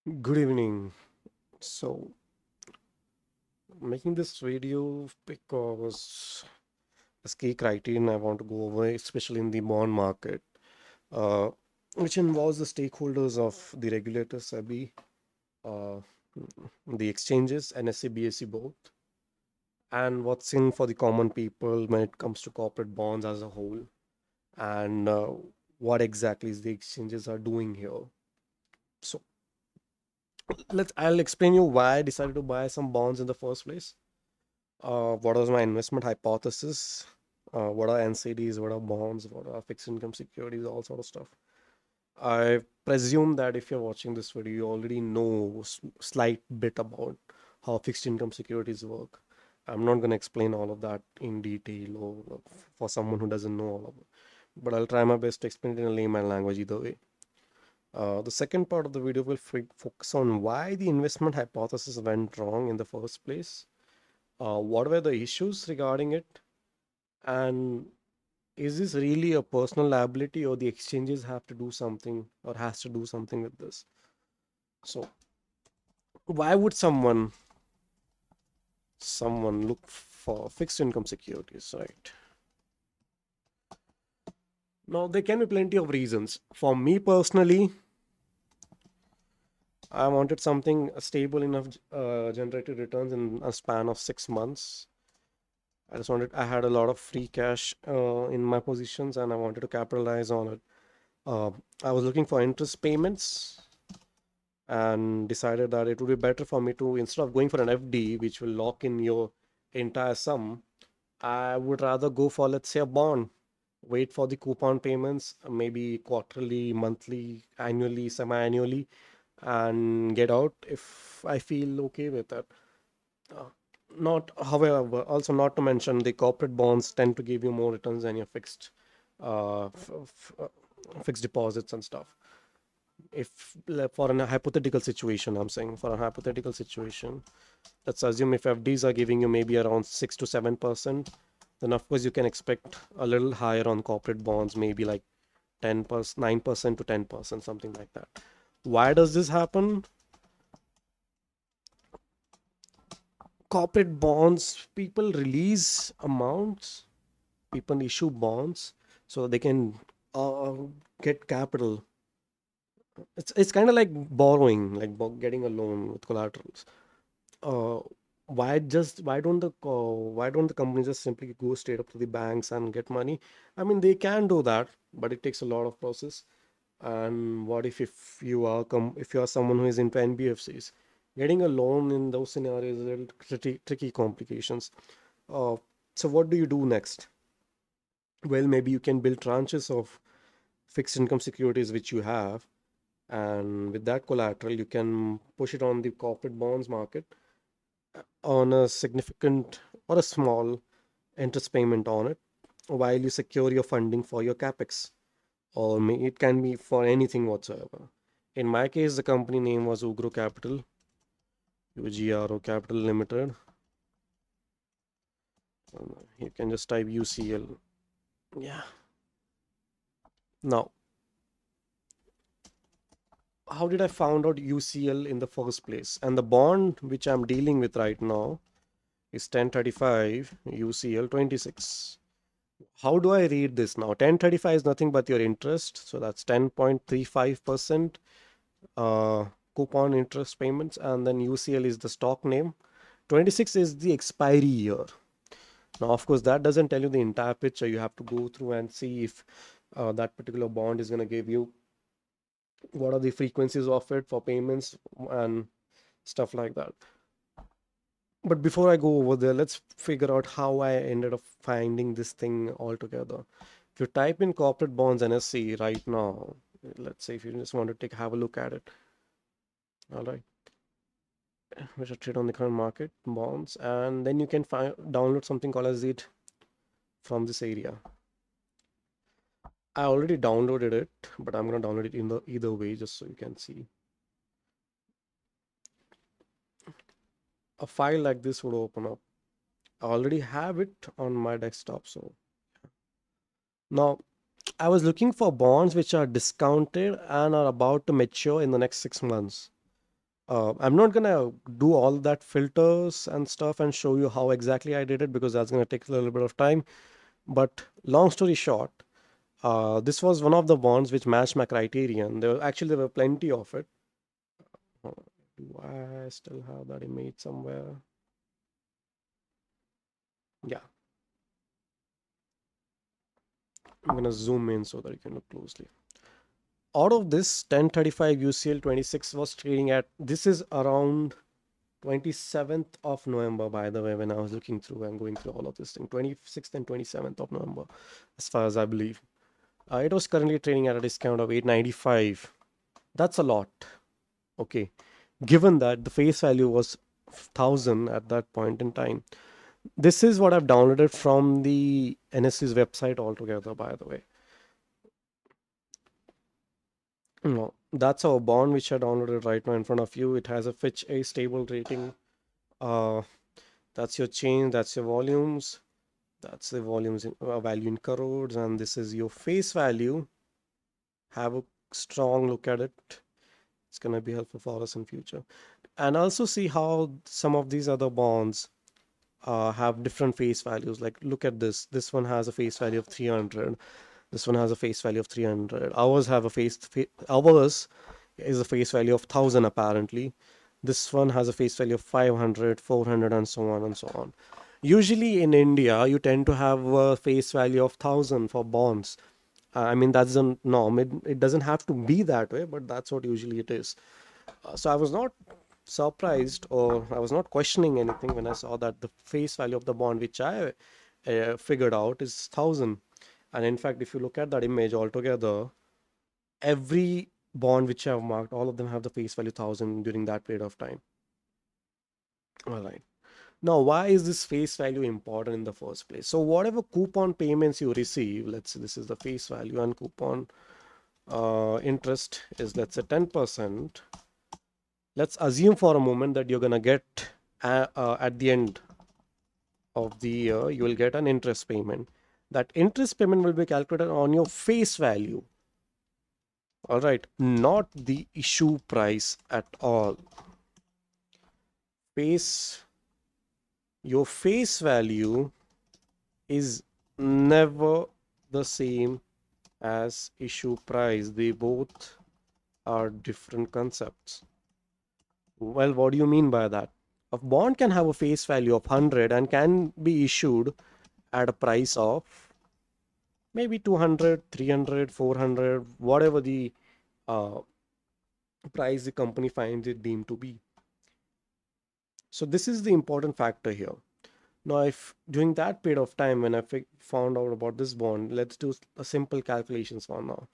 Good evening. So, making this video because this key criterion I want to go over, especially in the bond market, uh, which involves the stakeholders of the regulators, SEBI, uh, the exchanges, NSE, BSE both, and what's in for the common people when it comes to corporate bonds as a whole, and what exactly is the exchanges are doing here. So, I'll explain you why I decided to buy some bonds in the first place. What was my investment hypothesis? What are NCDs? What are bonds? What are fixed income securities? All sort of stuff. I presume that if you're watching this video, you already know slight bit about how fixed income securities work. I'm not going to explain all of that in detail or for someone who doesn't know all of it, but I'll try my best to explain it in a layman language either way. The second part of the video will focus on why the investment hypothesis went wrong in the first place. What were the issues regarding it? And is this really a personal liability, or the exchanges have to do something or has to do something with this? So why would someone look for fixed income securities, right? Now there can be plenty of reasons. For me personally, I wanted something stable enough, generated returns in a span of 6 months. I had a lot of free cash in my positions, and I wanted to capitalize on it. Uh, I was looking for interest payments and decided that it would be better for me to, instead of going for an FD, which will lock in your entire sum, I would rather go for, let's say, a bond, wait for the coupon payments, maybe quarterly, monthly, annually, semi annually, and get out if I feel okay with it. Uh, Not, however, also not to mention the corporate bonds tend to give you more returns than your fixed deposits and stuff. If for a hypothetical situation, I'm saying for a hypothetical situation, let's assume if FDs are giving you maybe around 6 to 7%, then of course you can expect a little higher on corporate bonds, maybe like 10%, 9% to 10%, something like that. Why does this happen? Corporate bonds, people release amounts, people issue bonds so they can uh, get capital. It's kind of like borrowing, like getting a loan with collaterals. uh, why don't the companies just simply go straight up to the banks and get money? I mean, they can do that, but it takes a lot of process. And what if if you are someone who is into NBFCs, getting a loan in those scenarios is a little tricky complications. uh, so what do you do next? Well, maybe you can build tranches of fixed income securities which you have, and with that collateral you can push it on the corporate bonds market on a significant or a small interest payment on it while you secure your funding for your capex, or it can be for anything whatsoever. In my case, the company name was Ugro Capital, UGRO Capital Limited. You can just type UCL. Yeah. Now, how did I found out UCL in the first place? And the bond which I'm dealing with right now is 1035 UCL 26. How do I read this now? 1035 is nothing but your interest. So that's 10.35% coupon interest payments. And then UCL is the stock name. 26 is the expiry year. Now, of course, that doesn't tell you the entire picture. You have to go through and see if that particular bond is going to give you what are the frequencies of it for payments and stuff like that. But before I go over there, let's figure out how I ended up finding this thing altogether. If you type in corporate bonds NSE right now, let's say if you just want to have a look at it, all right, which are traded on the current market bonds, and then you can download something called as it from this area. I already downloaded it, but I'm gonna download it in the either way just so you can see. A file like this would open up. I already have it on my desktop, so now I was looking for bonds which are discounted and are about to mature in the next 6 months. I'm not gonna do all that filters and stuff and show you how exactly I did it because that's gonna take a little bit of time. But long story short, this was one of the bonds which matched my criterion. There were plenty of it. Uh, Do I still have that image somewhere? Yeah, I'm gonna zoom in so that you can look closely. Out of this 1035 UCL 26 was trading at, this is around 27th of November, by the way, when I was looking through and going through all of this thing, 26th and 27th of November, as far as I believe. It was currently trading at a discount of 895. That's a lot. Okay. Given that the face value was 1000 at that point in time. This is what I've downloaded from the NSE's website altogether, by the way. No, that's our bond which I downloaded right now in front of you. It has a Fitch A stable rating. Uh, that's your change, that's your volumes. That's the volumes in value in crores, and this is your face value. Have a strong look at it. It's gonna be helpful for us in future. And also see how some of these other bonds have different face values. Like look at this. This one has a face value of 300. This one has a face value of 300. Ours have a ours is a face value of 1000 apparently. This one has a face value of 500, 400, and so on and so on. Usually in India, you tend to have a face value of 1000 for bonds. I mean, that's the norm. It doesn't have to be that way, but that's what usually it is. So I was not surprised or I was not questioning anything when I saw that the face value of the bond, which I figured out, is 1000. And in fact, if you look at that image altogether, every bond which I've marked, all of them have the face value 1000 during that period of time. All right. Now, why is this face value important in the first place? So, whatever coupon payments you receive, let's say this is the face value, and coupon interest is, let's say, 10%. Let's assume for a moment that you're going to get at the end of the year, you will get an interest payment. That interest payment will be calculated on your face value. All right, not the issue price at all. Face, your face value is never the same as issue price. They both are different concepts. Well, what do you mean by that? A bond can have a face value of 100 and can be issued at a price of maybe 200, 300, 400, whatever the uh, price the company finds it deemed to be. So this is the important factor here. Now, if during that period of time when I found out about this bond, let's do a simple calculations for now.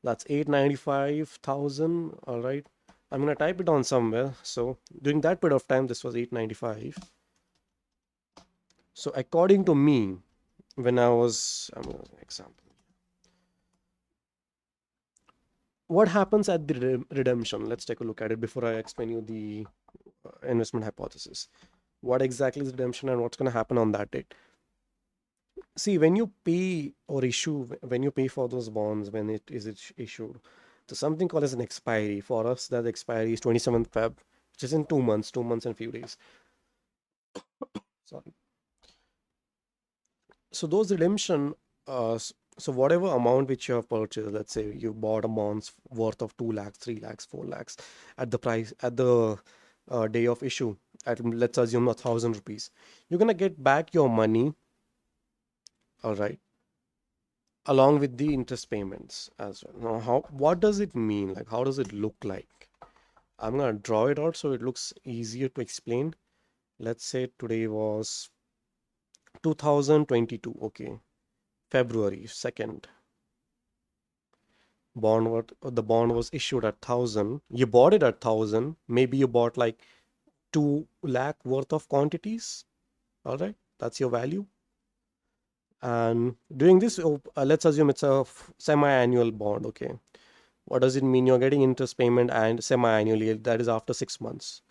That's 895,000. All right. I'm going to type it on somewhere. So during that period of time, this was 895. So according to me, when I'm going to example. What happens at the redemption? Let's take a look at it before I explain you the investment hypothesis. What exactly is redemption and what's going to happen on that date? See, when you pay or issue, when you pay for those bonds, when it is issued, there's something called as an expiry. For us, that expiry is 27th Feb, which is in 2 months, 2 months and few days. Sorry. So those redemption, so whatever amount which you have purchased, let's say you bought a bonds worth of 2 lakhs, 3 lakhs, 4 lakhs at the price, at the day of issue, at let's assume 1,000 rupees, you're going to get back your money, all right, along with the interest payments as well. Now, what does it mean? Like, how does it look like? I'm gonna draw it out so it looks easier to explain. Let's say today was 2022. Okay, February 2nd. The bond was issued at 1,000. You bought it at 1,000. Maybe you bought like 2 lakh worth of quantities. All right, that's your value. And during this, let's assume it's a semi-annual bond. Okay, what does it mean? You're getting interest payment and semi-annually. That is after 6 months.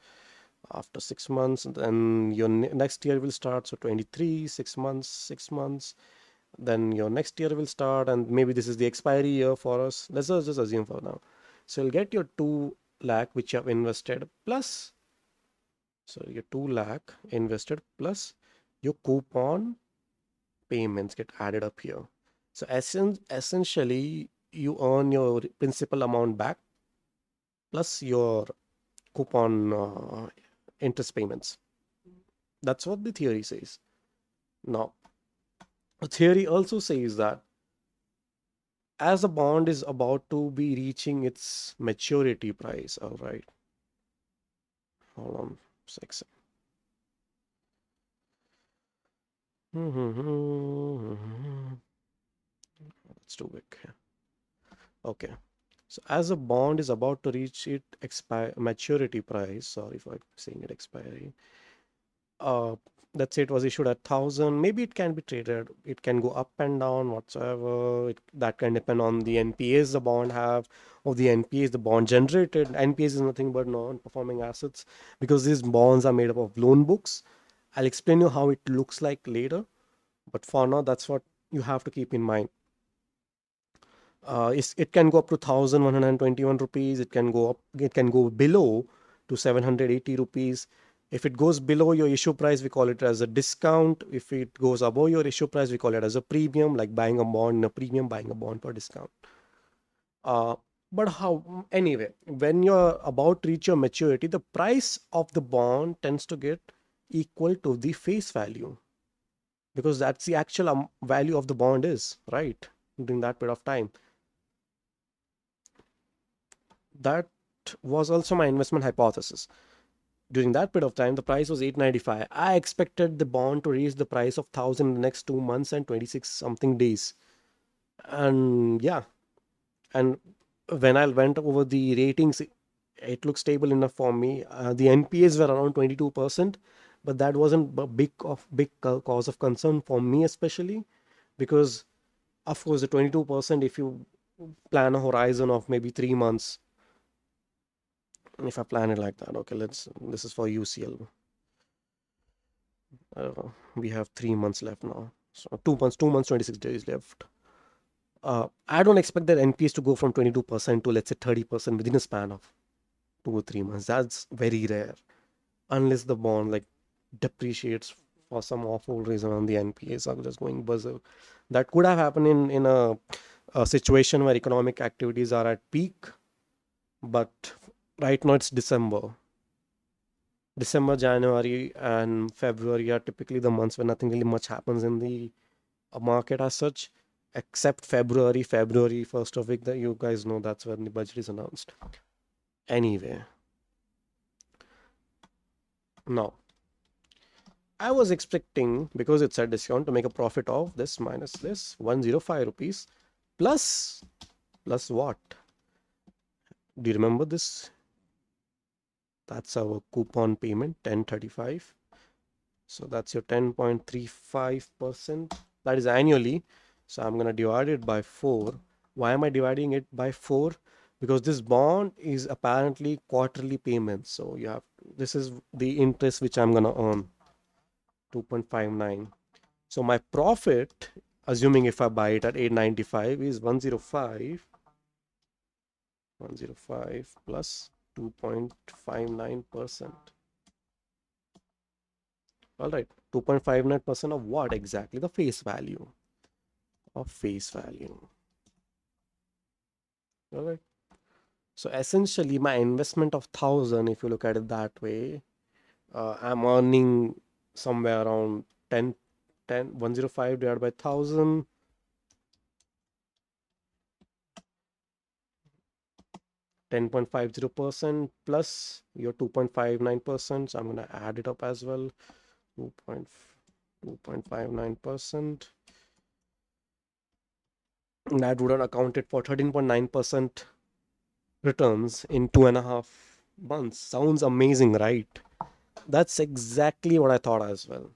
After 6 months, then your next year will start. So 23, 6 months, 6 months. Then your next year will start, and maybe this is the expiry year for us. Let's just assume for now. So you'll get your two. lakh which you have invested plus, so your 2 lakh invested plus your coupon payments get added up here. So essentially you earn your principal amount back plus your coupon interest payments. That's what the theory says. Now, the theory also says that as a bond is about to be reaching its maturity price, all right, hold on 6. That's too big. Okay. So as a bond is about to reach its maturity price, sorry for saying it expiry, uh, let's say it was issued at 1,000, maybe it can be traded. It can go up and down whatsoever. That can depend on the NPAs the bond have, or the NPAs the bond generated. NPAs is nothing but non-performing assets because these bonds are made up of loan books. I'll explain you how it looks like later, but for now, that's what you have to keep in mind. It can go up to 1,121 rupees. It can go up. It can go below to 780 rupees. If it goes below your issue price, we call it as a discount. If it goes above your issue price, we call it as a premium, like buying a bond in a premium, buying a bond for discount. Uh, but how, anyway, when you're about to reach your maturity, the price of the bond tends to get equal to the face value because that's the actual value of the bond is, right? During that period of time. That was also my investment hypothesis. During that period of time, the price was 895. I expected the bond to reach the price of 1,000 in the next 2 months and 26 something days. And yeah, and when I went over the ratings, it looked stable enough for me. The NPAs were around 22%, but that wasn't a big cause of concern for me, especially because, of course, the 22%, if you plan a horizon of maybe 3 months, if I plan it like that, okay, this is for UCL. We have 3 months left now. So 2 months, 26 days left. I don't expect that NPS to go from 22% to let's say 30% within a span of 2 or 3 months. That's very rare. Unless the bond like depreciates for some awful reason and the NPAs are just going berserk. That could have happened in a situation where economic activities are at peak, but right now it's December. December, January, and February are typically the months when nothing really much happens in the market as such, except February. February, first of week that you guys know that's when the budget is announced. Anyway, now I was expecting because it's a discount to make a profit of this minus this 105 rupees plus what? Do you remember this? That's our coupon payment 1035. So that's your 10.35%. That is annually. So I'm going to divide it by 4. Why am I dividing it by 4? Because this bond is apparently quarterly payments. So this is the interest which I'm going to earn 2.59. So my profit, assuming if I buy it at 895, is 105 plus 2.59%. All right, 2.59% of what exactly? The face value of face value. All right. So essentially, my investment of 1,000, if you look at it that way, I'm earning somewhere around 105 divided by 1,000. 10.50% plus your 2.59%. So I'm going to add it up as well. 2.59%. That would have accounted for 13.9% returns in 2.5 months. Sounds amazing, right? That's exactly what I thought as well.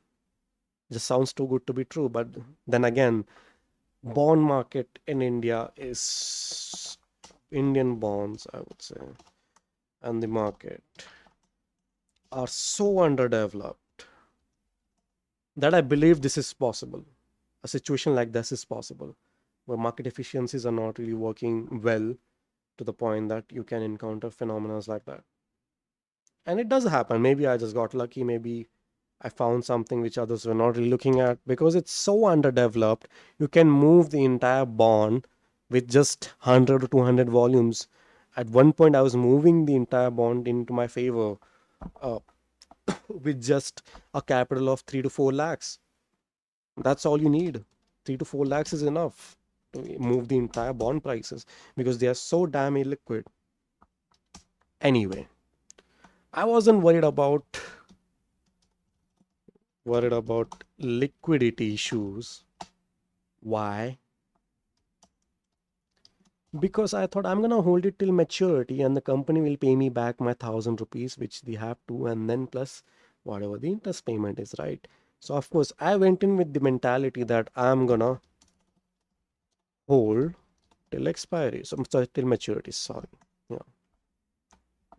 Just sounds too good to be true. But then again, bond market in India is Indian bonds, I would say, and the market are so underdeveloped that I believe this is possible. A situation like this is possible, where market efficiencies are not really working well. to the point that you can encounter phenomena like that. And it does happen. Maybe I just got lucky. Maybe I found something which others were not really looking at. Because it's so underdeveloped, you can move the entire bond with just 100 or 200 volumes. At one point, I was moving the entire bond into my favor uh, with just a capital of 3 to 4 lakhs. That's all you need. 3 to 4 lakhs is enough to move the entire bond prices because they are so damn illiquid. Anyway, I wasn't worried about liquidity issues. Why? Because I thought I'm gonna hold it till maturity and the company will pay me back my 1,000 rupees, which they have to, and then plus whatever the interest payment is, right? So of course I went in with the mentality that I'm gonna hold till expiry. So sorry, till maturity, sorry. Yeah.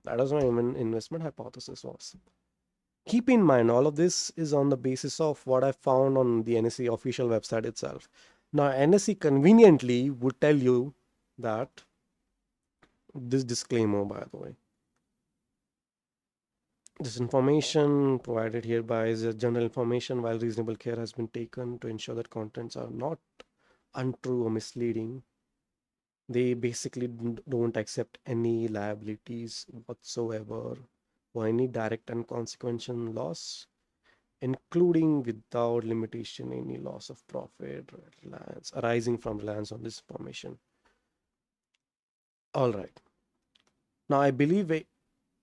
That was my investment hypothesis was. Keep in mind, all of this is on the basis of what I found on the NSE official website itself. Now, NSE conveniently would tell you that this disclaimer, by the way, this information provided hereby is a general information while reasonable care has been taken to ensure that contents are not untrue or misleading. They basically don't accept any liabilities whatsoever for any direct and consequential loss, including without limitation any loss of profit or reliance arising from reliance on this information. All right. Now, I believe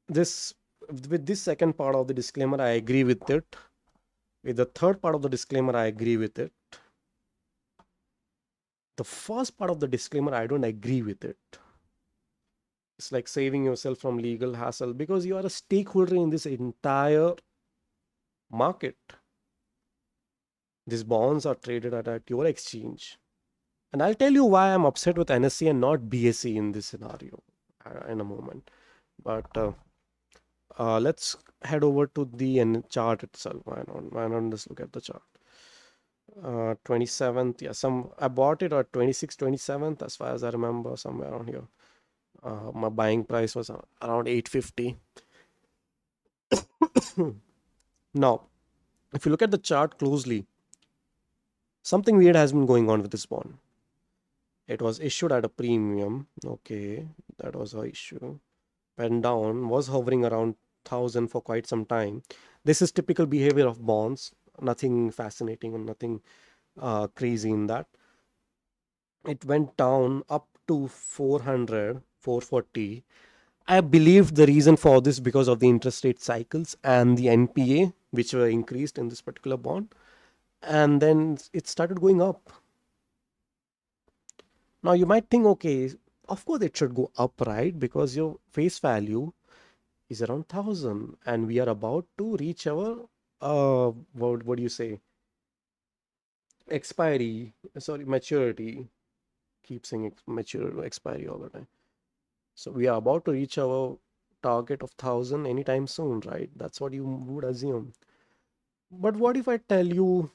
this with this second part of the disclaimer, I agree with it. With the third part of the disclaimer, I agree with it. The first part of the disclaimer, I don't agree with it. It's like saving yourself from legal hassle because you are a stakeholder in this entire market. These bonds are traded at your exchange. And I'll tell you why I'm upset with NSE and not BSE in this scenario in a moment. But let's head over to the chart itself. Why not just look at the chart? 27th, yeah, I bought it at 26th, 27th, as far as I remember, somewhere around here. My buying price was around 850. Now, if you look at the chart closely, something weird has been going on with this bond. It was issued at a premium. Okay, that was our issue. Went down, was hovering around 1,000 for quite some time. This is typical behavior of bonds. Nothing fascinating or nothing crazy in that. It went down up to 400, 440. I believe the reason for this because of the interest rate cycles and the NPA, which were increased in this particular bond. And then it started going up. Now you might think, okay, of course it should go up, right? Because your face value is around 1,000 and we are about to reach our, what do you say? Expiry, sorry, maturity. Keep saying mature, expiry all the time. So we are about to reach our target of 1,000 anytime soon, right? That's what you would assume. But what if I tell you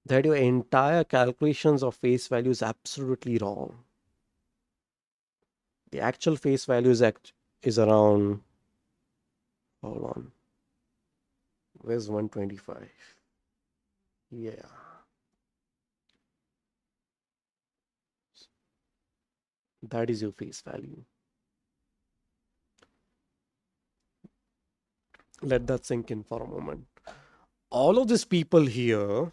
that your entire calculations of face value is absolutely wrong? The actual face value is around, hold on, where's 125? Yeah, that is your face value. Let that sink in for a moment. All of these people here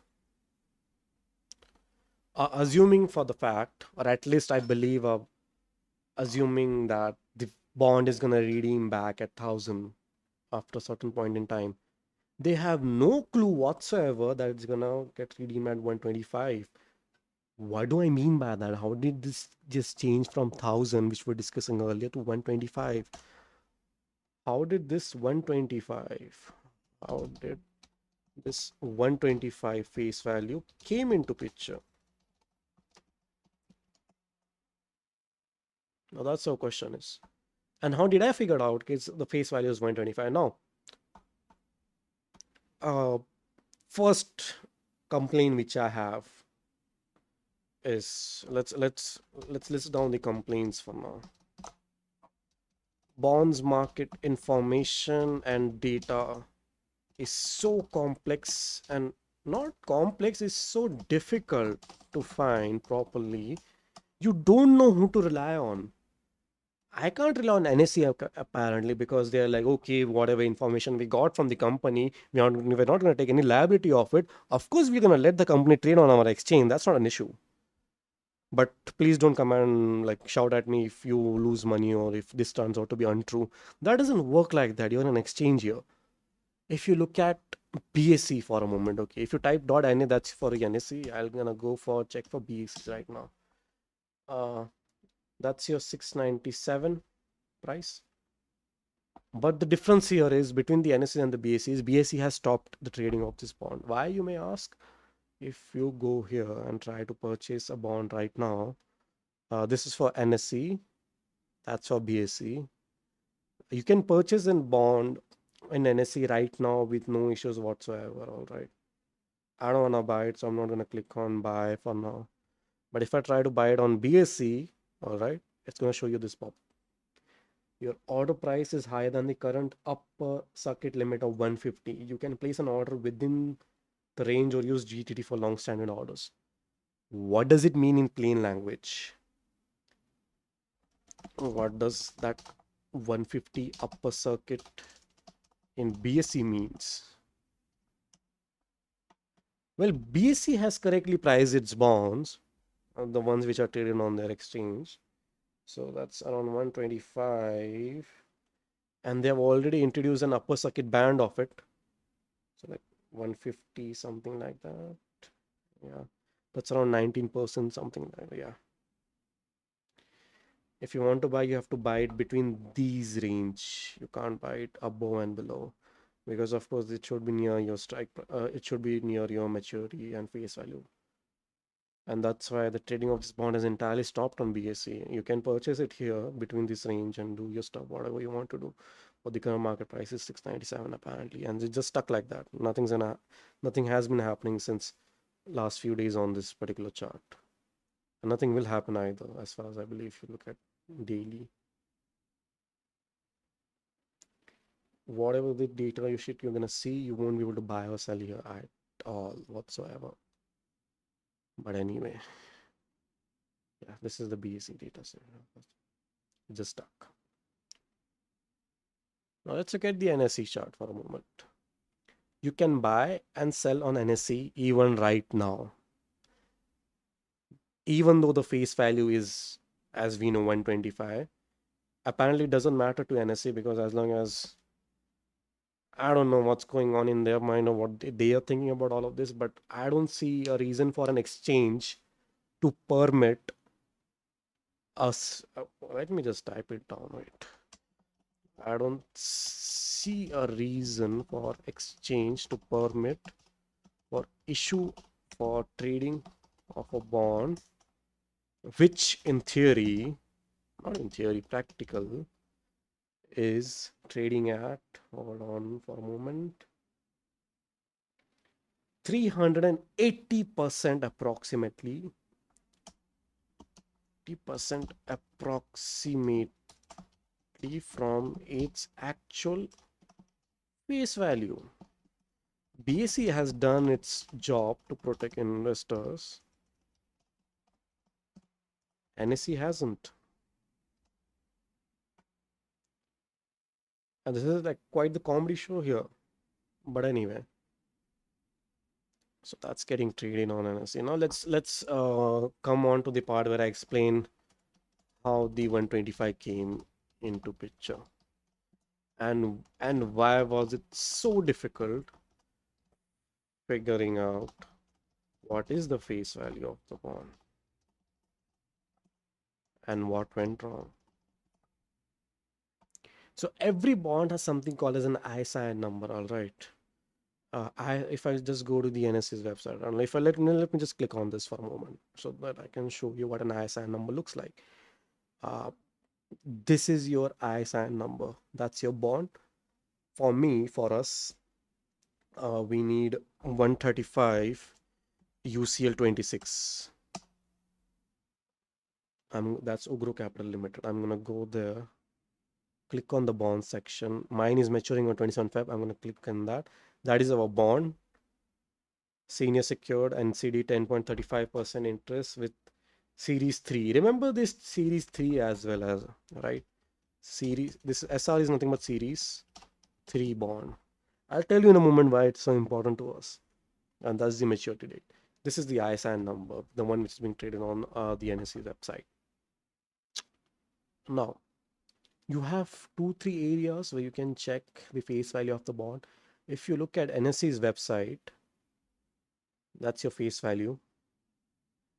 are assuming for the fact, or at least I believe are assuming that the bond is going to redeem back at 1,000 after a certain point in time. They have no clue whatsoever that it's going to get redeemed at 125. What do I mean by that? How did this just change from 1,000, which we're discussing earlier, to 125? How did this 125? How did this 125 face value came into picture? Now that's our question is. And how did I figure out because the face value is 125? Now, uh, first complaint which I have is let's list down the complaints for now. bonds market information and data is so complex, and not complex, is so difficult to find properly. You don't know who to rely on. I can't rely on NSE apparently, because they're like, okay, whatever information we got from the company, we're not going to take any liability of it. Of course, we're going to let the company trade on our exchange. That's not an issue. But please don't come and like shout at me if you lose money or if this turns out to be untrue. That doesn't work like that. You're an exchange here. If you look at BSE for a moment, okay, if you type .NA, that's for NSE. I'm gonna go for check for BSE right now. That's your 697 price. But the difference here is between the NSE and the BSE is BSE has stopped the trading of this bond. Why, you may ask? If you go here and try to purchase a bond right now, this is for NSE, that's for BSE. You can purchase a bond in NSE right now with no issues whatsoever. All right. I don't want to buy it, so I'm not going to click on buy for now. But if I try to buy it on BSE, all right, it's going to show you this pop. Your order price is higher than the current upper circuit limit of 150. You can place an order within the range or use GTT for long standing orders. What does it mean in plain language? What does that 150 upper circuit in BSE means? Well, BSE has correctly priced its bonds, the ones which are traded on their exchange. So that's around 125. And they have already introduced an upper circuit band of it. So like 150, something like that. Yeah. That's around 19%, something like that. Yeah. If you want to buy, you have to buy it between these range. You can't buy it above and below, because of course it should be near your strike. It should be near your maturity and face value. And that's why the trading of this bond is entirely stopped on BSE. You can purchase it here between this range and do your stuff, whatever you want to do. But the current market price is 697 apparently, and it's just stuck like that. Nothing has been happening since last few days on this particular chart. And nothing will happen either, as far as I believe, if you look at daily. Whatever the data you're gonna see, you won't be able to buy or sell here at all whatsoever. But anyway, yeah, this is the BSE data set. Just stuck. Now let's look at the NSE chart for a moment. You can buy and sell on NSE even right now. Even though the face value is, as we know, 125. Apparently it doesn't matter to NSE, because as long as, I don't know what's going on in their mind or what they are thinking about all of this, but I don't see a reason for an exchange to permit us. Let me just type it down. Wait. I don't see a reason for exchange to permit or issue for trading of a bond, which in theory, not in theory, practical, is trading at, hold on for a moment, 380% approximately, 80% approximately from its actual face value. BSE has done its job to protect investors. NSE hasn't. And this is like quite the comedy show here. But anyway. So that's getting traded on NSE. Now let's come on to the part where I explain how the 125 came into picture. And why was it so difficult figuring out what is the face value of the bond and what went wrong. So every bond has something called as an ISIN number, all right. If I just go to the NSE's website, and if I let me just click on this for a moment so that I can show you what an ISIN number looks like. This is your ISIN number. That's your bond. For me, for us, we need 135 UCL 26. That's Ugro Capital Limited. I'm gonna go there, click on the bond section. Mine is maturing on 27 Feb. I'm going to click on that. That is our bond, senior secured NCD 10.35% interest with series 3. Remember this series 3 as well as, right? Series, this SR is nothing but series 3 bond. I'll tell you in a moment why it's so important to us. And that's the maturity date. This is the ISIN number, the one which is being traded on the NSE website. Now, you have 2-3 areas where you can check the face value of the bond. If you look at NSE's website, that's your face value.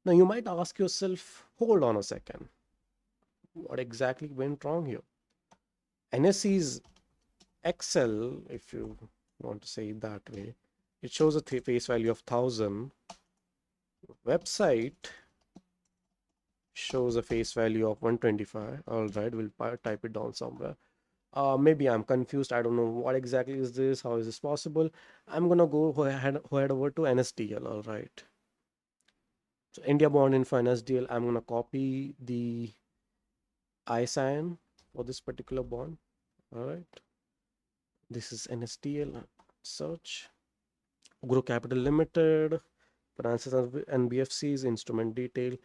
Now, you might ask yourself, hold on a second. What exactly went wrong here? NSE's Excel, if you want to say it that way, it shows a face value of 1000. Website shows a face value of 125. All right, we'll type it down somewhere. Maybe I'm confused. I don't know what exactly is this. How is this possible? I'm gonna head over to NSDL. All right. So India bond info NSDL. I'm gonna copy the ISIN for this particular bond. All right. This is NSDL. Search. Ugro Capital Limited. Finances and BFCs. Instrument detail.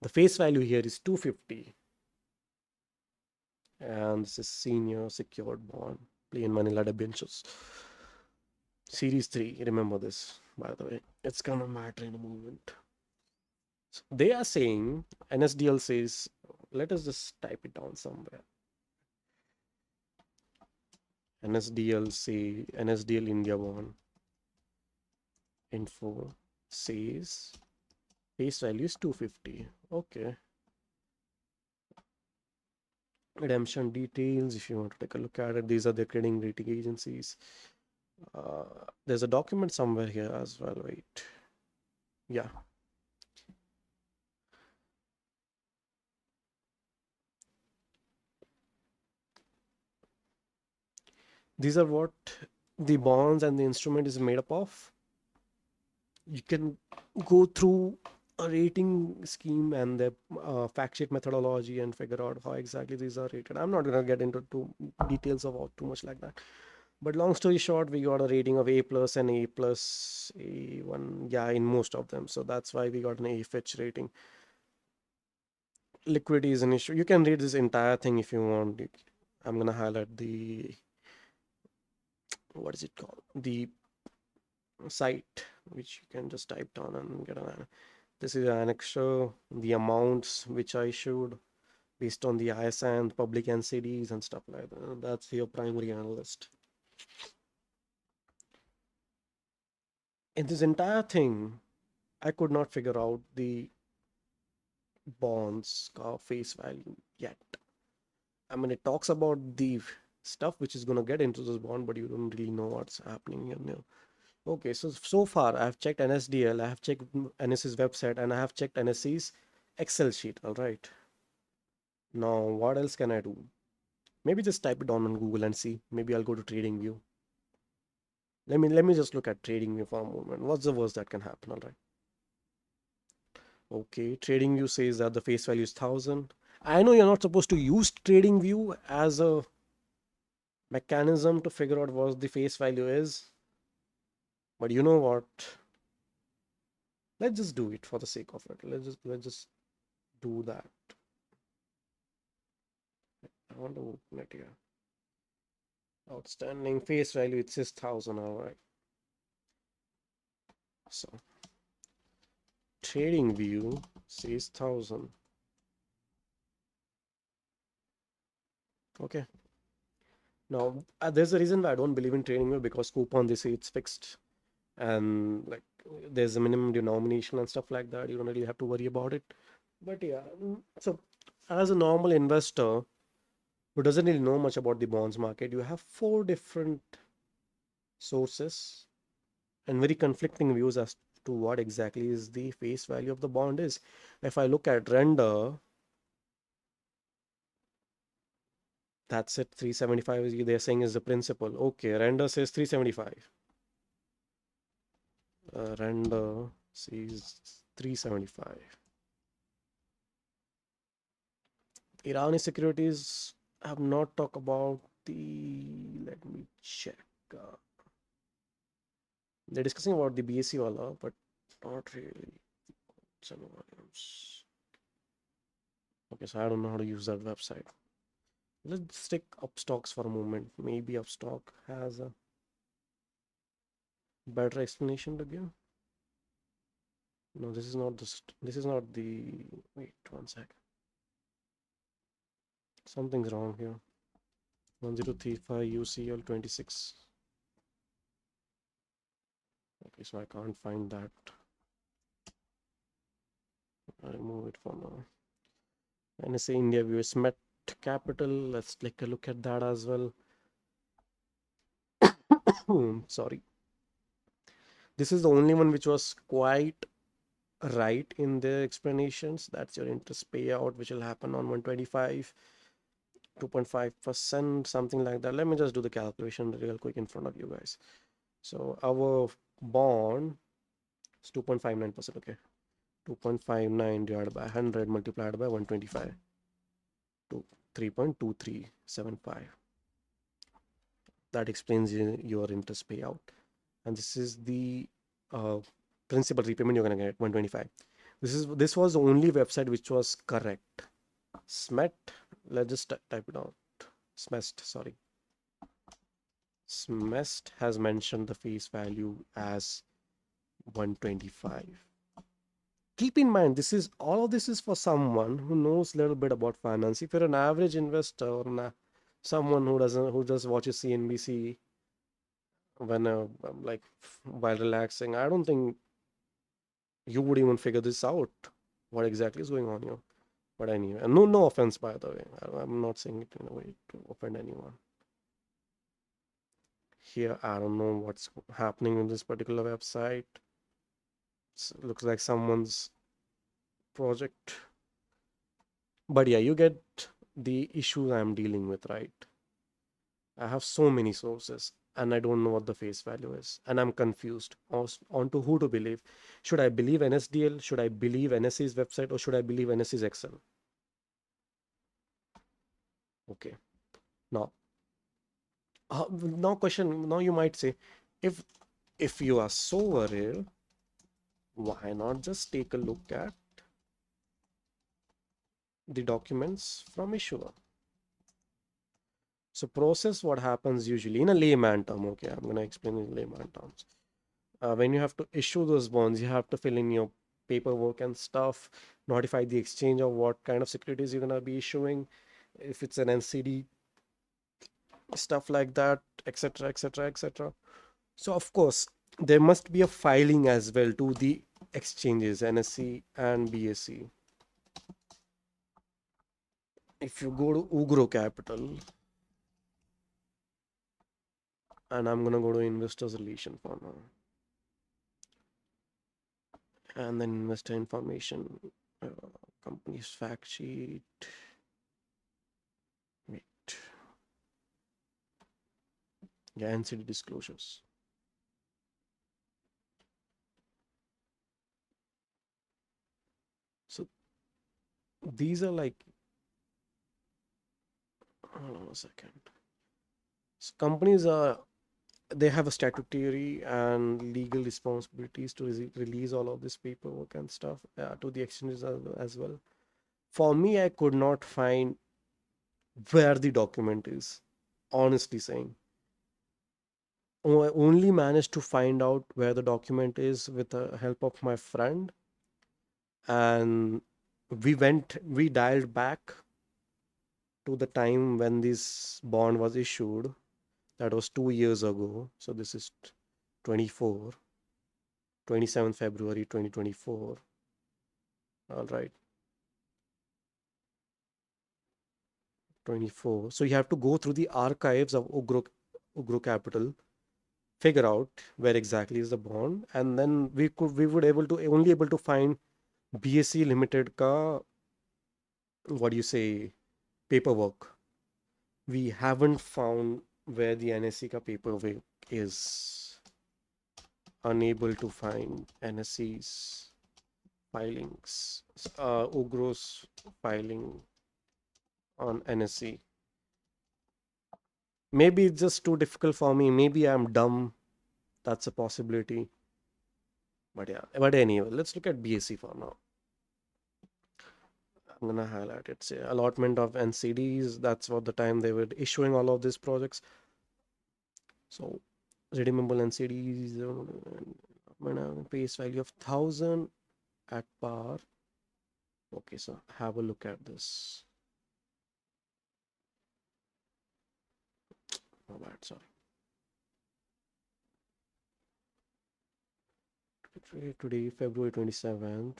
The face value here is 250. And this is senior secured bond, plain vanilla debentures. Series 3, remember this, by the way. It's gonna matter in a moment. So they are saying, NSDL says, let us just type it down somewhere. NSDL India bond info says face value is 250. Okay. Redemption details, if you want to take a look at it, these are the trading rating agencies. There's a document somewhere here as well. Wait. Yeah. These are what the bonds and the instrument is made up of. You can go through a rating scheme and the fact sheet methodology and figure out how exactly these are rated. I'm not going to get into details about too much like that. But long story short, we got a rating of A plus and A plus, A1, yeah, in most of them. So that's why we got an A Fitch rating. Liquidity is an issue. You can read this entire thing if you want. I'm going to highlight the, what is it called? The site, which you can just type down and get an. This is an extra, the amounts which I showed based on the ISIN, public NCDs and stuff like that. That's your primary analyst. In this entire thing, I could not figure out the bonds face value yet. I mean, it talks about the stuff which is going to get into this bond, but you don't really know what's happening here. Okay, so far I have checked NSDL, I have checked NSE's website, and I have checked NSE's Excel sheet. All right. Now, what else can I do? Maybe just type it down on Google and see. Maybe I'll go to TradingView. Let me just look at TradingView for a moment. What's the worst that can happen? All right. Okay, TradingView says that the face value is 1000. I know you're not supposed to use TradingView as a mechanism to figure out what the face value is, but you know what? Let's just do it for the sake of it. Let's just do that. I want to open it here. Outstanding face value, it says 1000. All right. So TradingView says 1000. Okay. Now there's a reason why I don't believe in TradingView, because coupon they say it's fixed, and like there's a minimum denomination and stuff like that. You don't really have to worry about it. But yeah, so as a normal investor who doesn't really know much about the bonds market, you have 4 different sources and very conflicting views as to what exactly is the face value of the bond is. If I look at render, that's it, 375 is they're saying is the principal. Okay, render says 375. Render says 375. Irani Securities I have not talked about the, let me check. Uh, they're discussing about the BSE wala, but not really. Some volumes. Okay, so I don't know how to use that website. Let's stick Upstocks for a moment. Maybe Upstock has a better explanation to give. No, this is not this is not the, wait one sec. Something's wrong here. 1035 UCL 26. Okay, so I can't find that. I'll remove it for now. NSA India US Met Capital. Let's take a look at that as well. Sorry. This is the only one which was quite right in the explanations. That's your interest payout, which will happen on 125, 2.5%, something like that. Let me just do the calculation real quick in front of you guys. So our bond is 2.59%. Okay, 2.59 divided by 100 multiplied by 125 to 3.2375. That explains your interest payout. And this is the principal repayment you're going to get, 125. This was the only website which was correct. SMET, let's just type it out. SMEST, sorry. SMEST has mentioned the face value as 125. Keep in mind, all of this is for someone who knows a little bit about finance. If you're an average investor or someone who just watches CNBC when like while relaxing, I don't think you would even figure this out. What exactly is going on here? But anyway, no offense by the way. I'm not saying it in a way to offend anyone. Here, I don't know what's happening in this particular website. It looks like someone's project. But yeah, you get the issue I'm dealing with, right? I have so many sources and I don't know what the face value is. And I'm confused on to who to believe. Should I believe NSDL? Should I believe NSE's website? Or should I believe NSE's Excel? Okay. Now, now you might say, if you are so worried, why not just take a look at the documents from issuer? So process, what happens usually in a layman term, okay, I'm going to explain in layman terms. When you have to issue those bonds, you have to fill in your paperwork and stuff, notify the exchange of what kind of securities you're going to be issuing, if it's an NCD, stuff like that, etc., etc., etc. So of course, there must be a filing as well to the exchanges, NSE and BSE. If you go to Ugro Capital, and I'm gonna go to investors relation for now, and then investor information, company's fact sheet. Wait, yeah, NCD disclosures. So these are like, hold on a second. So companies they have a statutory and legal responsibilities to release all of this paperwork and stuff to the exchanges as well. For me, I could not find where the document is, honestly saying. I only managed to find out where the document is with the help of my friend, and we dialed back to the time when this bond was issued. That was 2 years ago. So this is 24, 27 February 2024. All right, 24. So you have to go through the archives of Ugro Capital, figure out where exactly is the bond, and then we would only able to find BSE Limited ka, what do you say, paperwork. We haven't found where the NSE ka paperwork is. Unable to find NSE's filings, Ugro's filing on NSE. Maybe it's just too difficult for me. Maybe I'm dumb. That's a possibility. But yeah, but anyway, let's look at BSE for now. I'm gonna highlight it. Say allotment of NCDs. That's what the time they were issuing all of these projects. So redeemable NCDs, face value of 1,000 at par. Okay, so have a look at this. Oh, bad, sorry. Today, February 27th,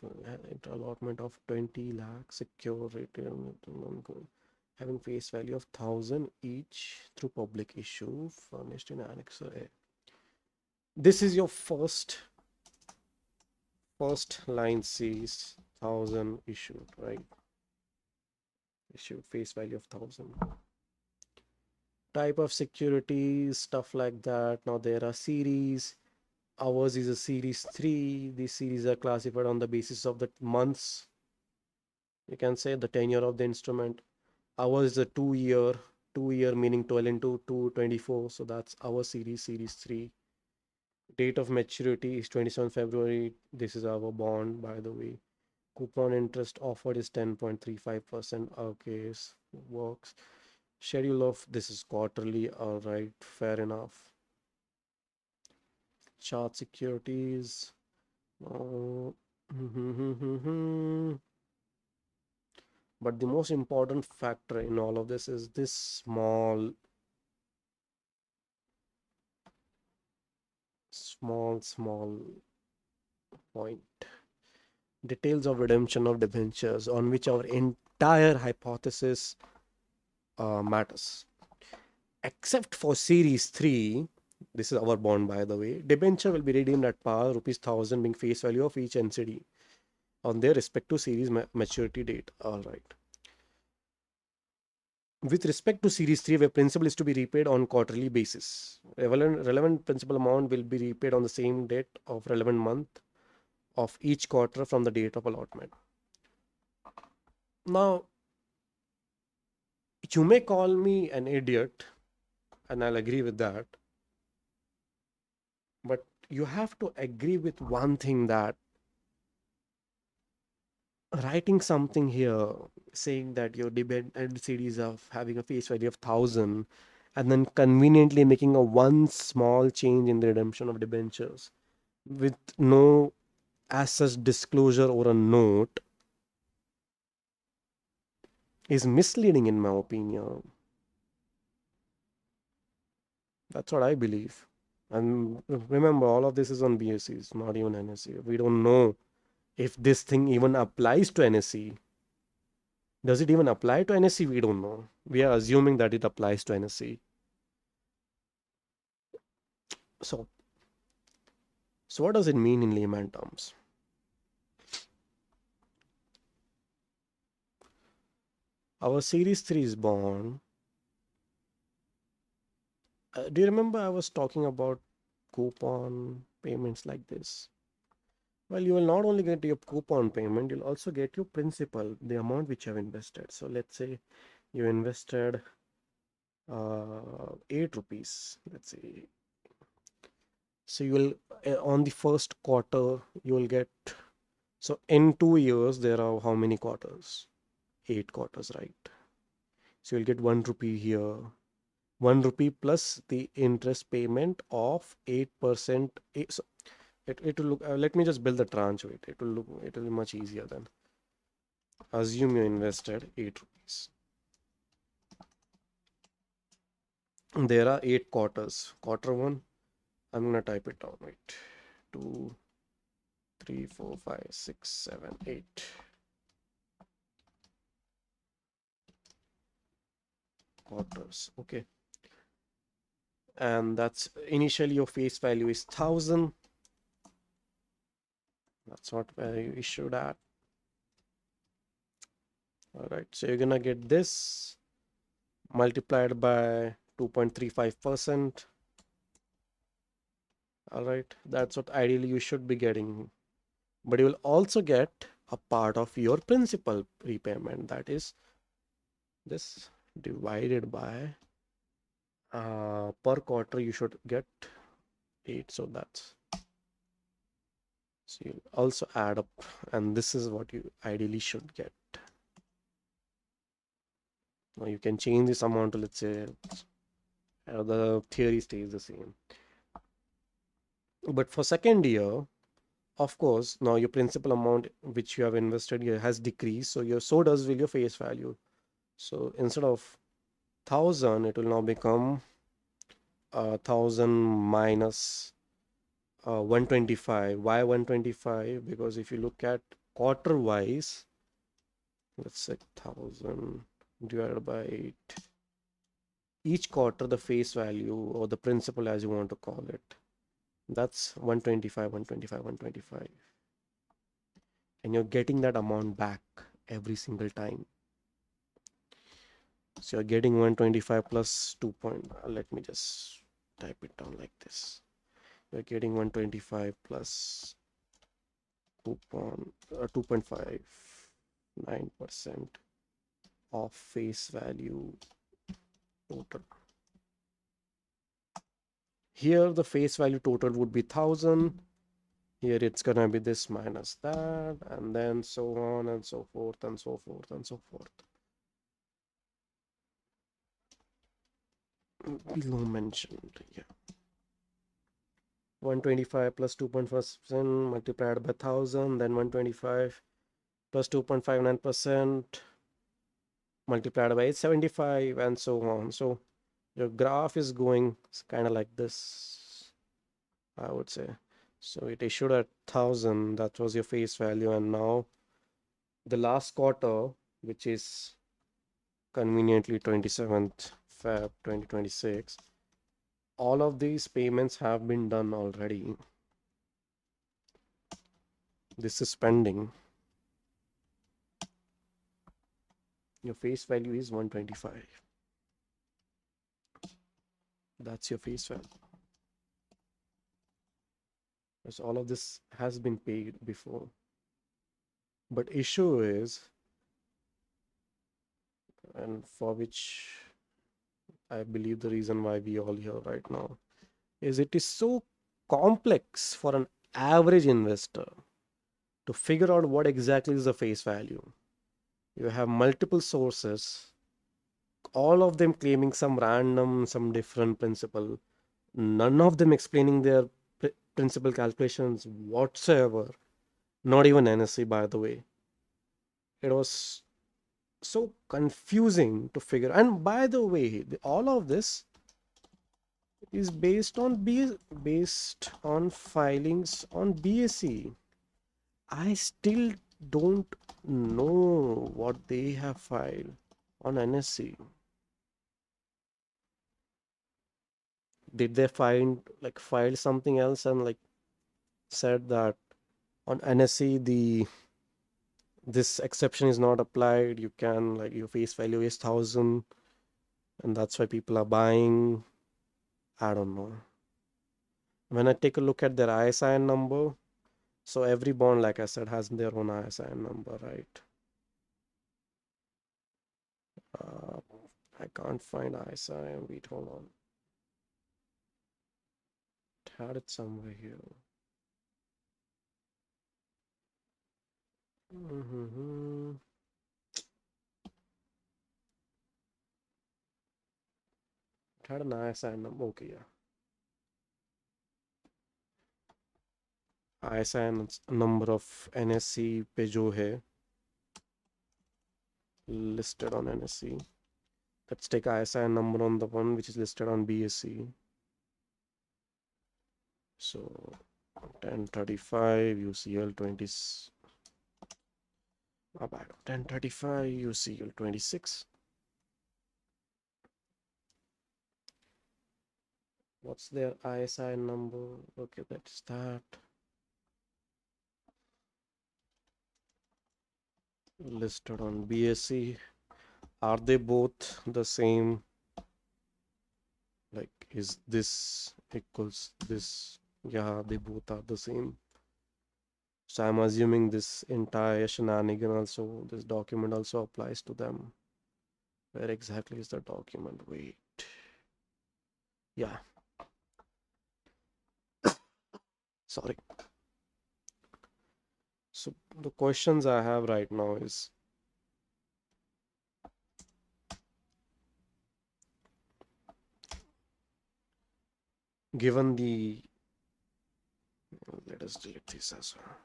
allotment of 20 lakh secure return having face value of 1,000 each through public issue furnished in Annex A. This is your first line says 1,000 issued, right? Issued face value of 1,000. Type of securities, stuff like that. Now there are series. Ours is a series 3. These series are classified on the basis of the months. You can say the tenure of the instrument. Ours is a 2 year, 2 year meaning 12 into 2, 24. So that's our series, series 3. Date of maturity is 27 February. This is our bond, by the way. Coupon interest offered is 10.35%. Okay, works. Schedule of this is quarterly. All right, fair enough. Chart securities. Uh, but the most important factor in all of this is this small point. Details of redemption of debentures on which our entire hypothesis matters. Except for series 3, this is our bond by the way, debenture will be redeemed at par, rupees 1,000 being face value of each NCD on their respective series maturity date. All right. With respect to series 3, where principal is to be repaid on quarterly basis, relevant principal amount will be repaid on the same date of relevant month of each quarter from the date of allotment. Now, you may call me an idiot, and I'll agree with that. But you have to agree with one thing, that writing something here saying that your NCDs are having a face value of 1,000 and then conveniently making a one small change in the redemption of debentures with no as such disclosure or a note is misleading in my opinion. That's what I believe. And remember, all of this is on BSEs, not even NSE. We don't know if this thing even applies to NSE. Does it even apply to NSE? We don't know. We are assuming that it applies to NSE. So, what does it mean in layman terms? Our series 3 is bond. Do you remember I was talking about coupon payments like this? Well, you will not only get your coupon payment, you'll also get your principal, the amount which you have invested. So let's say you invested 8 rupees. Let's say. So you will on the first quarter you will get. So in 2 years there are how many quarters? 8 quarters, right? So you'll get 1 rupee here. 1 rupee plus the interest payment of 8%. So it will look. Let me just build the tranche with it. It will be much easier then. Assume you invested 8 rupees. There are 8 quarters. Quarter one, I'm gonna type it down. Wait, 2, 3, 4, 5, 6, 7, 8 quarters. Okay, and that's initially your face value is 1,000. That's what you issued at. All right, so you're gonna get this multiplied by 2.35%. All right, that's what ideally you should be getting. But you will also get a part of your principal repayment, that is this divided by per quarter you should get 8. So you also add up, and this is what you ideally should get. Now you can change this amount to, let's say, the theory stays the same. But for second year, of course, now your principal amount which you have invested here has decreased. So does will your face value. So instead of 1000, it will now become 1000 minus 125. Why 125? Because if you look at quarter wise, let's say 1000 divided by 8. Each quarter, the face value or the principal, as you want to call it, that's 125, 125, 125. And you're getting that amount back every single time. So you're getting 125 plus 2 point. Let me just type it down like this. You're getting 125 plus 2.59% of face value total. Here the face value total would be 1000. Here it's gonna be this minus that, and then so on and so forth and so forth and so forth. Below mentioned, yeah. 125 plus 2.5% multiplied by 1000, then 125 plus 2.59% multiplied by 875, and so on. So your graph is going kind of like this, I would say. So it issued at 1000, that was your face value, and now the last quarter, which is conveniently 27th Feb 2026, all of these payments have been done already. This is pending. Your face value is 125. That's your face value. So all of this has been paid before. But issue is, and for which I believe the reason why we all here right now, is it is so complex for an average investor to figure out what exactly is the face value. You have multiple sources, all of them claiming some different principle, none of them explaining their principal calculations whatsoever, not even NSE, by the way. It was so confusing to figure. And by the way, all of this is based on filings on BSE. I still don't know what they have filed on NSE. Did they file something else and said that on NSE this exception is not applied? You can your face value is 1000, and that's why people are buying. I don't know. When I take a look at their ISIN number, so every bond, like I said, has their own ISIN number, right? Uh, I can't find ISIN. Wait, hold on. It had it somewhere here. It had an ISIN number. Okay, yeah. ISIN number of NSE पे जो है listed on NSE. Let's take ISIN number on the one which is listed on BSE. So 1035 UCL 20. My bad. 1035 UCL 26. What's their ISIN number? Okay, that's that. Listed on BSE. Are they both the same? Like, is this equals this? Yeah, they both are the same. So I'm assuming this entire shenanigan also, this document also applies to them. Where exactly is the document? Wait. Yeah, sorry. So the questions I have right now is, given the, let us delete this as well.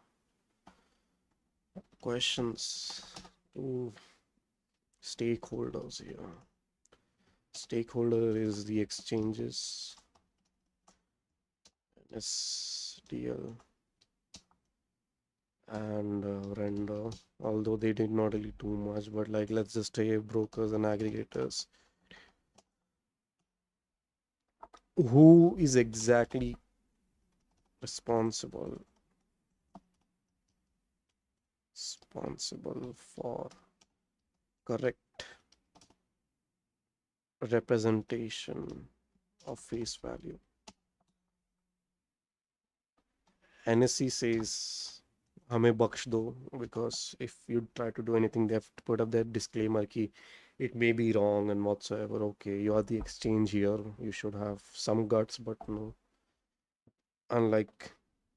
Questions to stakeholders here. Stakeholder is the exchanges, NSDL, and render, although they did not really do much, but like let's just say brokers and aggregators. Who is exactly responsible for correct representation of face value? NSE says हमें बख्श दो, because if you try to do anything they have to put up that disclaimer कि it may be wrong and whatsoever. Okay, you are the exchange here, you should have some guts, but no. Unlike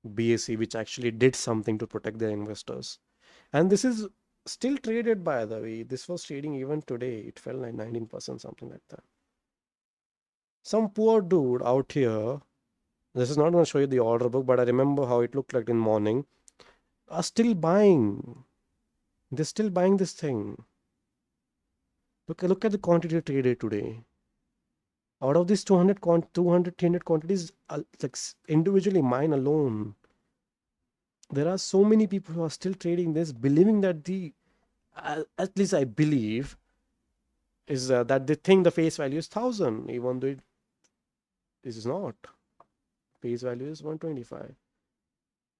BSE, which actually did something to protect their investors. And this is still traded, by the way. This was trading even today. It fell like 19%, something like that. Some poor dude out here, this is not going to show you the order book, but I remember how it looked like in morning, are still buying. They're still buying this thing. Look at the quantity traded today. Out of these 200, 300 quantities, like individually mine alone, there are so many people who are still trading this, believing that at least I believe, is that they think the face value is 1,000, even though it is not. Face value is 125.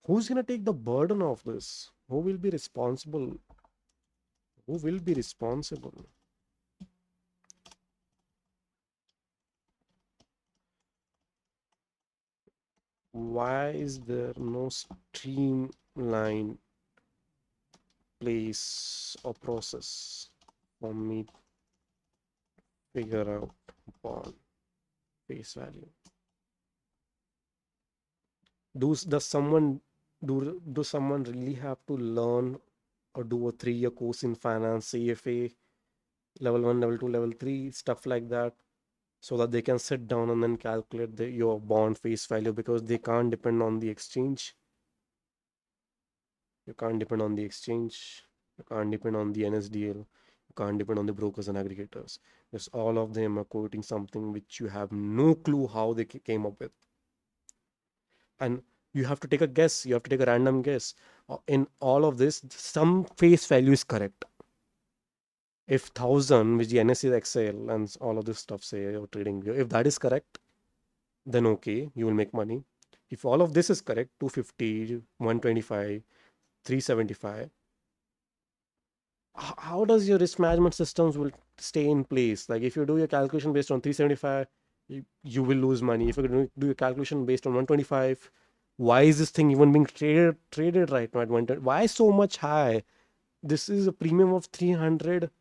Who's going to take the burden of this? Who will be responsible? Who will be responsible? Why is there no streamlined place or process for me to figure out bond face value? Does someone do someone really have to learn or do a 3-year course in finance, CFA, level 1, level 2, level 3, stuff like that, so that they can sit down and then calculate your bond face value? Because they can't depend on the exchange. You can't depend on the exchange. You can't depend on the NSDL. You can't depend on the brokers and aggregators. Because all of them are quoting something which you have no clue how they came up with. And you have to take a guess. You have to take a random guess. In all of this, some face value is correct. If 1,000, which the NSE Excel and all of this stuff say your trading view, if that is correct, then okay, you will make money. If all of this is correct, 250, 125, 375, how does your risk management systems will stay in place? Like if you do your calculation based on 375, you will lose money. If you do your calculation based on 125, why is this thing even being traded right now at 120? Why so much high? This is a premium of 300,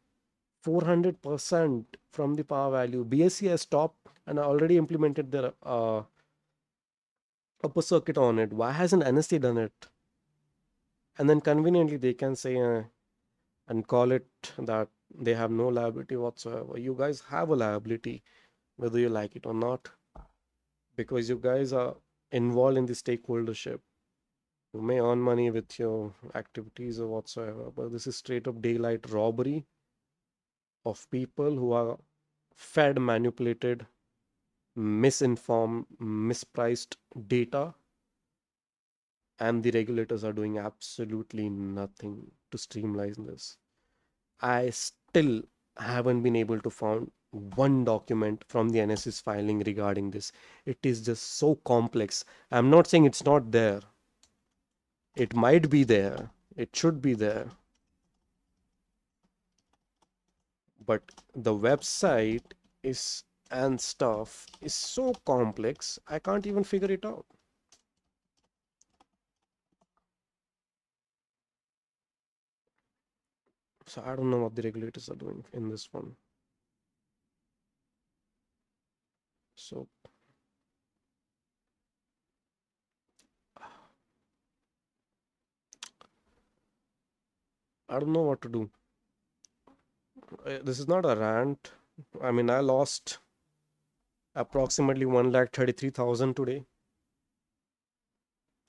400% from the power value. BSE has stopped and already implemented their upper circuit on it. Why hasn't NSE done it? And then conveniently they can say and call it that they have no liability whatsoever. You guys have a liability, whether you like it or not, because you guys are involved in the stakeholdership. You may earn money with your activities or whatsoever, but this is straight up daylight robbery of people who are fed, manipulated, misinformed, mispriced data, and the regulators are doing absolutely nothing to streamline this. I still haven't been able to find one document from the NSS filing regarding this. It is just so complex. I'm not saying it's not there. It might be there. It should be there. But the website is and stuff is so complex, I can't even figure it out. So I don't know what the regulators are doing in this one. So I don't know what to do. This is not a rant. I mean, I lost approximately 1,33,000 today.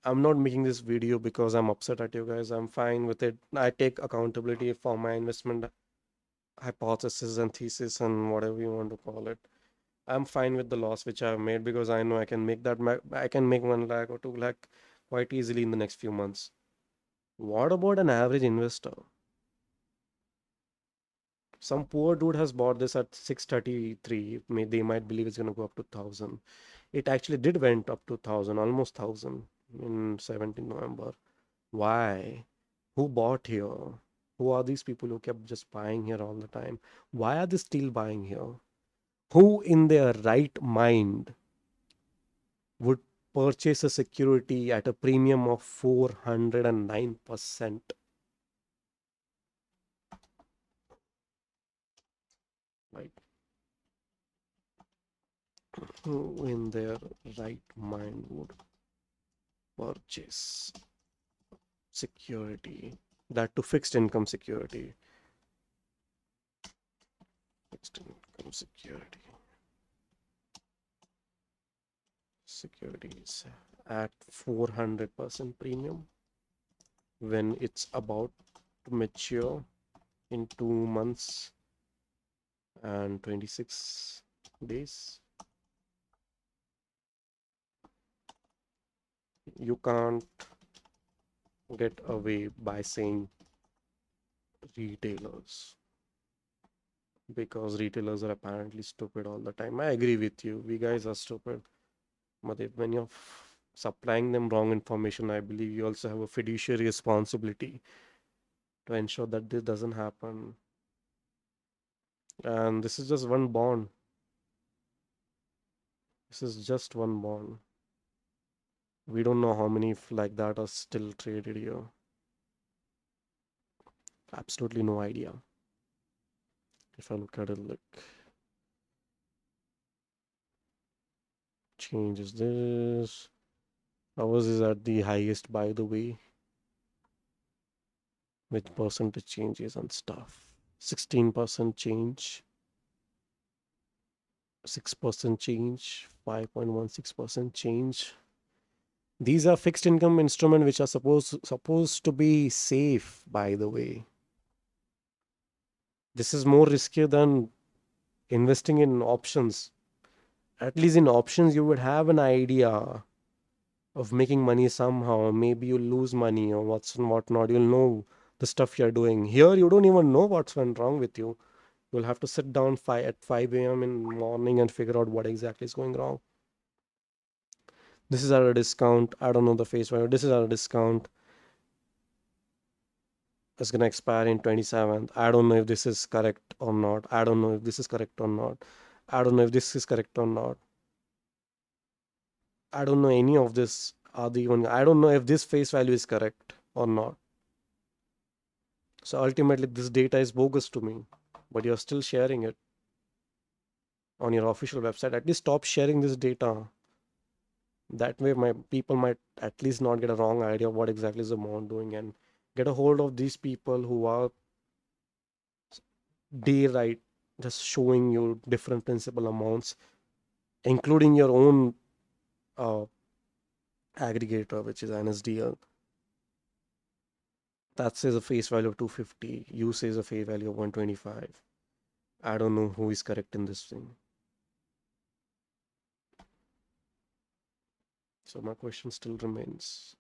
I'm not making this video because I'm upset at you guys. I'm fine with it. I take accountability for my investment hypothesis and thesis and whatever you want to call it. I'm fine with the loss which I've made because I know I can make that. I can make 1 lakh or 2 lakh quite easily in the next few months. What about an average investor? Some poor dude has bought this at 633. They might believe it's gonna go up to 1,000. It actually did went up to 1,000, almost 1,000 in 17 November. Why? Who bought here? Who are these people who kept just buying here all the time? Why are they still buying here? Who in their right mind would purchase a security at a premium of 409%? Right? Who in their right mind would purchase security? That to fixed income security. Fixed income security. Securities at 400% premium when it's about to mature in 2 months and 26 days. You can't get away by saying retailers because retailers are apparently stupid all the time. I agree with you. We guys are stupid. But when you're supplying them wrong information, I believe you also have a fiduciary responsibility to ensure that this doesn't happen. And this is just one bond. This is just one bond. We don't know how many like that are still traded here. Absolutely no idea. If I look at it, like changes this. Ours is at the highest, by the way, with percentage changes and stuff. 16% change, 6% change, 5.16% change. These are fixed income instruments which are supposed to be safe, by the way. This is more riskier than investing in options. At least in options, you would have an idea of making money somehow. Maybe you lose money or what's and whatnot. You'll know the stuff you're doing. Here, you don't even know what's went wrong with you. You'll have to sit down at 5 a.m. in the morning and figure out what exactly is going wrong. This is at a discount. I don't know the face value. This is at a discount. It's gonna expire in 27th. I don't know if this is correct or not. I don't know if this is correct or not. I don't know if this is correct or not. I don't know any of this. Are the even I don't know if this face value is correct or not. So ultimately, this data is bogus to me, but you're still sharing it on your official website. At least stop sharing this data. That way, my people might at least not get a wrong idea of what exactly is the amount doing and get a hold of these people who are day right, just showing you different principal amounts, including your own uh, aggregator, which is NSDL. That says a face value of 250. You says a face value of 125. I don't know who is correct in this thing. So my question still remains.